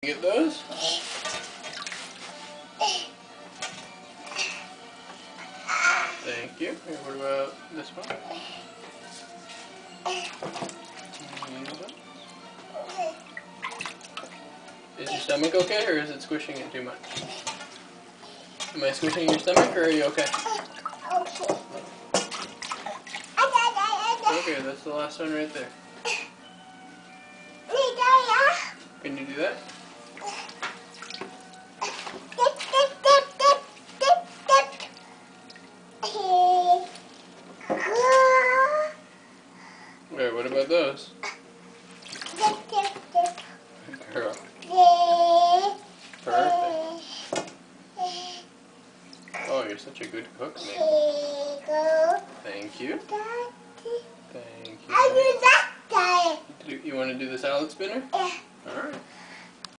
Get those? Thank you. Here, what about this one? Is your stomach okay, or is it squishing it too much? Am I squishing your stomach, or are you okay? Okay, that's the last one right there. Can you do that? Alright, what about those? Girl. Perfect. Oh, you're such a good cook, Nick. Thank you. Thank you. You want to do the salad spinner? Yeah.